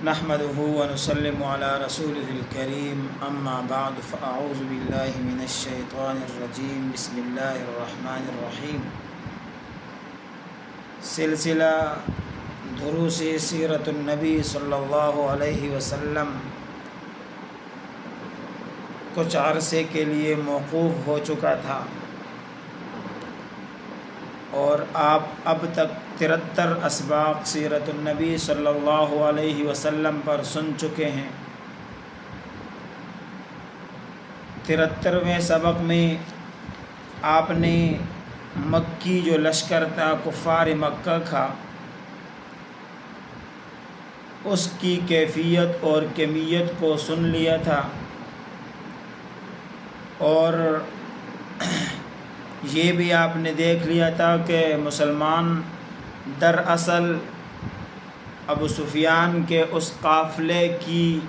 نحمده ونسلم على رسوله الكريم اما بعد فاعوذ بالله من الشیطان الرجیم بسم اللہ الرحمن الرحیم۔ سلسلہ دروس سیرت النبی صلی اللہ علیہ وسلم کچھ عرصے کے لیے موقوف ہو چکا تھا اور آپ اب تک 73 اسباق سیرت النبی صلی اللہ علیہ وسلم پر سن چکے ہیں۔ 73ویں سبق میں آپ نے مکی جو لشکر تھا کفار مکہ کا، اس کی کیفیت اور کمیت کو سن لیا تھا، اور یہ بھی آپ نے دیکھ لیا تھا کہ مسلمان دراصل ابو سفیان کے اس قافلے کی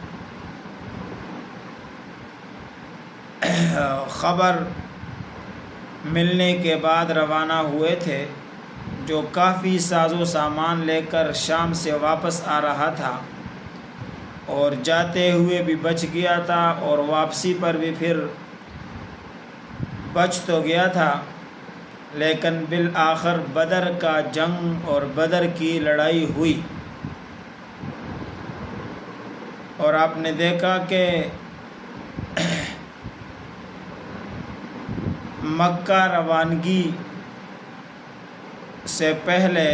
خبر ملنے کے بعد روانہ ہوئے تھے، جو کافی ساز و سامان لے کر شام سے واپس آ رہا تھا، اور جاتے ہوئے بھی بچ گیا تھا اور واپسی پر بھی پھر بچ تو گیا تھا، لیکن بالآخر بدر کا جنگ اور بدر کی لڑائی ہوئی، اور آپ نے دیکھا کہ مکہ روانگی سے پہلے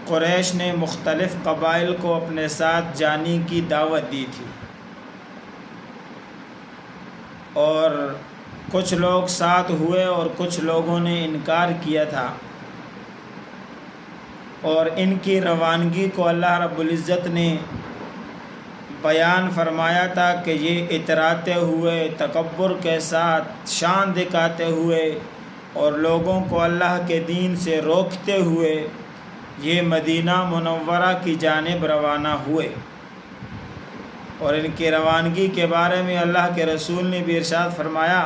قریش نے مختلف قبائل کو اپنے ساتھ جانے کی دعوت دی تھی، اور کچھ لوگ ساتھ ہوئے اور کچھ لوگوں نے انکار کیا تھا، اور ان کی روانگی کو اللہ رب العزت نے بیان فرمایا تھا کہ یہ اتراتے ہوئے، تکبر کے ساتھ شان دکھاتے ہوئے اور لوگوں کو اللہ کے دین سے روکتے ہوئے یہ مدینہ منورہ کی جانب روانہ ہوئے۔ اور ان کی روانگی کے بارے میں اللہ کے رسول نے بھی ارشاد فرمایا،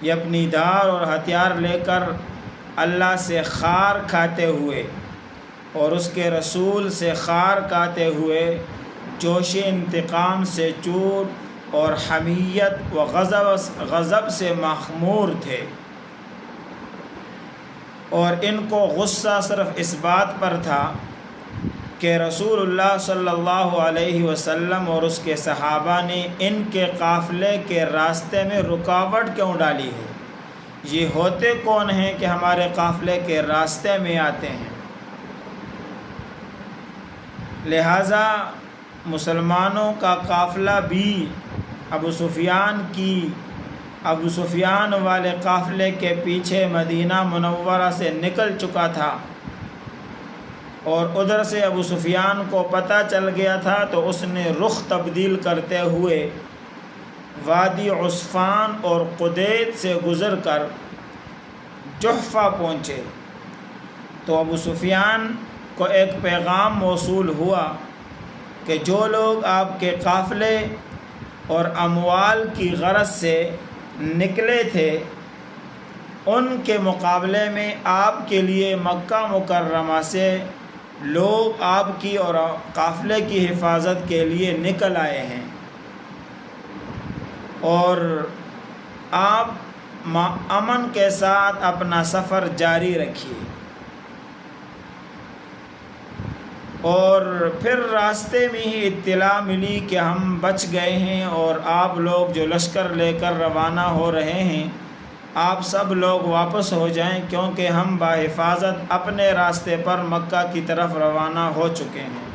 یہ اپنی دھار اور ہتھیار لے کر اللہ سے خار کھاتے ہوئے اور اس کے رسول سے خار کھاتے ہوئے جوش انتقام سے چور اور حمیت و غضب سے مخمور تھے، اور ان کو غصہ صرف اس بات پر تھا کہ رسول اللہ صلی اللہ علیہ وسلم اور اس کے صحابہ نے ان کے قافلے کے راستے میں رکاوٹ کیوں ڈالی ہے، یہ ہوتے کون ہیں کہ ہمارے قافلے کے راستے میں آتے ہیں۔ لہٰذا مسلمانوں کا قافلہ بھی ابو سفیان والے قافلے کے پیچھے مدینہ منورہ سے نکل چکا تھا، اور ادھر سے ابو سفیان کو پتہ چل گیا تھا، تو اس نے رخ تبدیل کرتے ہوئے وادی عصفان اور قدید سے گزر کر جحفہ پہنچے۔ تو ابو سفیان کو ایک پیغام موصول ہوا کہ جو لوگ آپ کے قافلے اور اموال کی غرض سے نکلے تھے، ان کے مقابلے میں آپ کے لیے مکہ مکرمہ سے لوگ آپ کی اور قافلے کی حفاظت کے لیے نکل آئے ہیں، اور آپ امن کے ساتھ اپنا سفر جاری رکھیے۔ اور پھر راستے میں ہی اطلاع ملی کہ ہم بچ گئے ہیں، اور آپ لوگ جو لشکر لے کر روانہ ہو رہے ہیں، آپ سب لوگ واپس ہو جائیں، کیونکہ ہم بحفاظت اپنے راستے پر مکہ کی طرف روانہ ہو چکے ہیں۔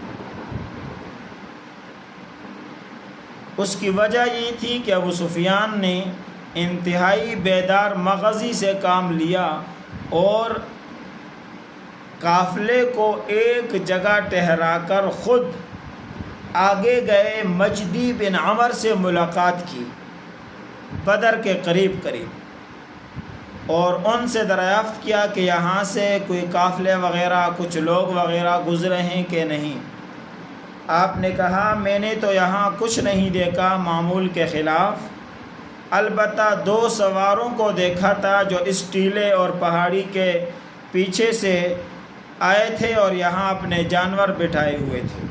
اس کی وجہ یہ تھی کہ ابو سفیان نے انتہائی بیدار مغزی سے کام لیا اور قافلے کو ایک جگہ ٹھہرا کر خود آگے گئے مجدی بن عمر سے ملاقات کی، بدر کے قریب، اور ان سے دریافت کیا کہ یہاں سے کوئی قافلے وغیرہ، کچھ لوگ وغیرہ گزرے ہیں کہ نہیں۔ آپ نے کہا، میں نے تو یہاں کچھ نہیں دیکھا معمول کے خلاف، البتہ 2 سواروں کو دیکھا تھا جو اس ٹیلے اور پہاڑی کے پیچھے سے آئے تھے اور یہاں اپنے جانور بٹھائے ہوئے تھے۔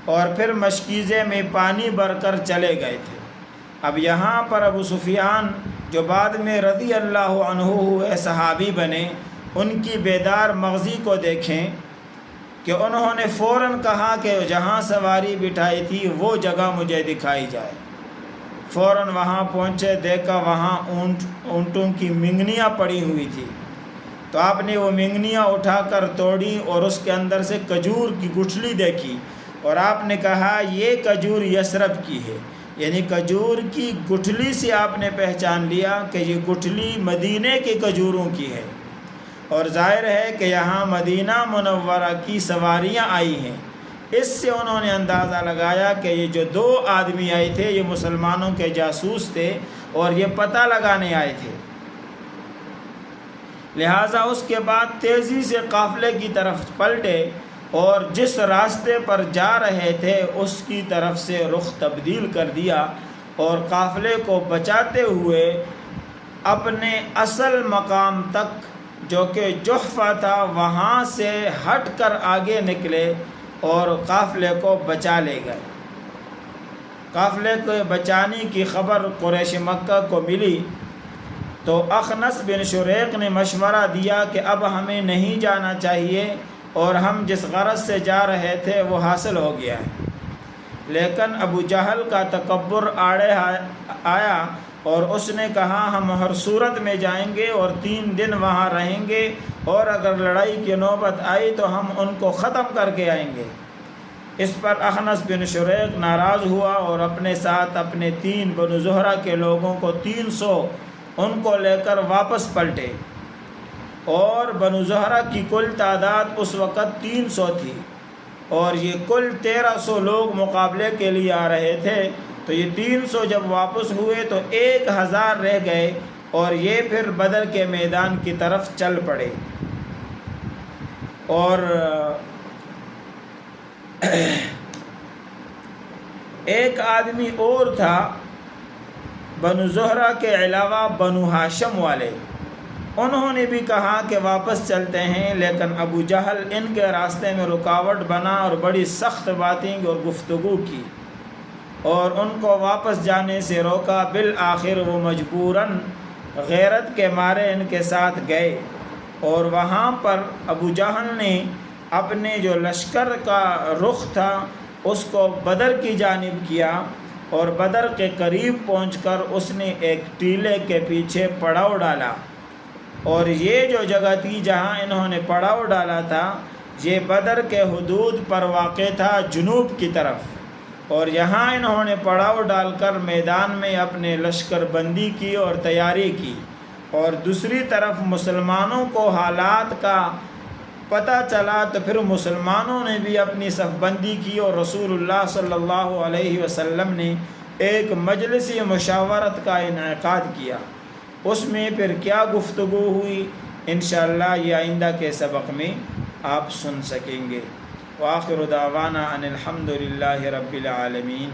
اور پھر مشکیزے میں پانی بھر کر چلے گئے تھے۔ اب یہاں پر ابو سفیان جو بعد میں رضی اللہ عنہ ہوئے صحابی بنے، ان کی بیدار مغزی کو دیکھیں کہ انہوں نے فوراً کہا کہ جہاں سواری بٹھائی تھی وہ جگہ مجھے دکھائی جائے۔ فوراً وہاں پہنچے، دیکھا وہاں اونٹوں کی منگنیاں پڑی ہوئی تھی، تو آپ نے وہ منگنیاں اٹھا کر توڑی اور اس کے اندر سے کھجور کی گٹھلی دیکھی، اور آپ نے کہا یہ کھجور یثرب کی ہے، یعنی کھجور کی گٹھلی سے آپ نے پہچان لیا کہ یہ گٹھلی مدینے کے کھجوروں کی ہے، اور ظاہر ہے کہ یہاں مدینہ منورہ کی سواریاں آئی ہیں۔ اس سے انہوں نے اندازہ لگایا کہ یہ جو 2 آدمی آئے تھے یہ مسلمانوں کے جاسوس تھے اور یہ پتہ لگانے آئے تھے۔ لہٰذا اس کے بعد تیزی سے قافلے کی طرف پلٹے اور جس راستے پر جا رہے تھے اس کی طرف سے رخ تبدیل کر دیا، اور قافلے کو بچاتے ہوئے اپنے اصل مقام تک جو کہ جحفہ تھا وہاں سے ہٹ کر آگے نکلے اور قافلے کو بچا لے گئے۔ قافلے کو بچانے کی خبر قریش مکہ کو ملی تو اخنس بن شریق نے مشورہ دیا کہ اب ہمیں نہیں جانا چاہیے، اور ہم جس غرض سے جا رہے تھے وہ حاصل ہو گیا ہے۔ لیکن ابو جہل کا تکبر آڑے آیا اور اس نے کہا ہم ہر صورت میں جائیں گے اور 3 دن وہاں رہیں گے، اور اگر لڑائی کی نوبت آئی تو ہم ان کو ختم کر کے آئیں گے۔ اس پر اخنس بن شریق ناراض ہوا اور اپنے ساتھ اپنے 3 بنو زہرہ کے لوگوں کو 300 ان کو لے کر واپس پلٹے، اور بنو زہرہ کی کل تعداد اس وقت 300 تھی، اور یہ کل 1300 لوگ مقابلے کے لیے آ رہے تھے۔ تو یہ 300 جب واپس ہوئے تو 1000 رہ گئے، اور یہ پھر بدر کے میدان کی طرف چل پڑے۔ اور ایک آدمی اور تھا بنو زہرہ کے علاوہ بنو ہاشم والے، انہوں نے بھی کہا کہ واپس چلتے ہیں، لیکن ابو جہل ان کے راستے میں رکاوٹ بنا اور بڑی سخت باتیں اور گفتگو کی اور ان کو واپس جانے سے روکا۔ بالآخر وہ مجبوراً غیرت کے مارے ان کے ساتھ گئے، اور وہاں پر ابو جہل نے اپنے جو لشکر کا رخ تھا اس کو بدر کی جانب کیا، اور بدر کے قریب پہنچ کر اس نے ایک ٹیلے کے پیچھے پڑاؤ ڈالا، اور یہ جو جگہ تھی جہاں انہوں نے پڑاؤ ڈالا تھا یہ بدر کے حدود پر واقع تھا جنوب کی طرف، اور یہاں انہوں نے پڑاؤ ڈال کر میدان میں اپنے لشکر بندی کی اور تیاری کی، اور دوسری طرف مسلمانوں کو حالات کا پتہ چلا تو پھر مسلمانوں نے بھی اپنی صف بندی کی، اور رسول اللہ صلی اللہ علیہ وسلم نے ایک مجلس مشاورت کا انعقاد کیا۔ اس میں پھر کیا گفتگو ہوئی انشاءاللہ یہ آئندہ کے سبق میں آپ سن سکیں گے۔ وآخر دعوانا ان الحمد للہ رب العالمین۔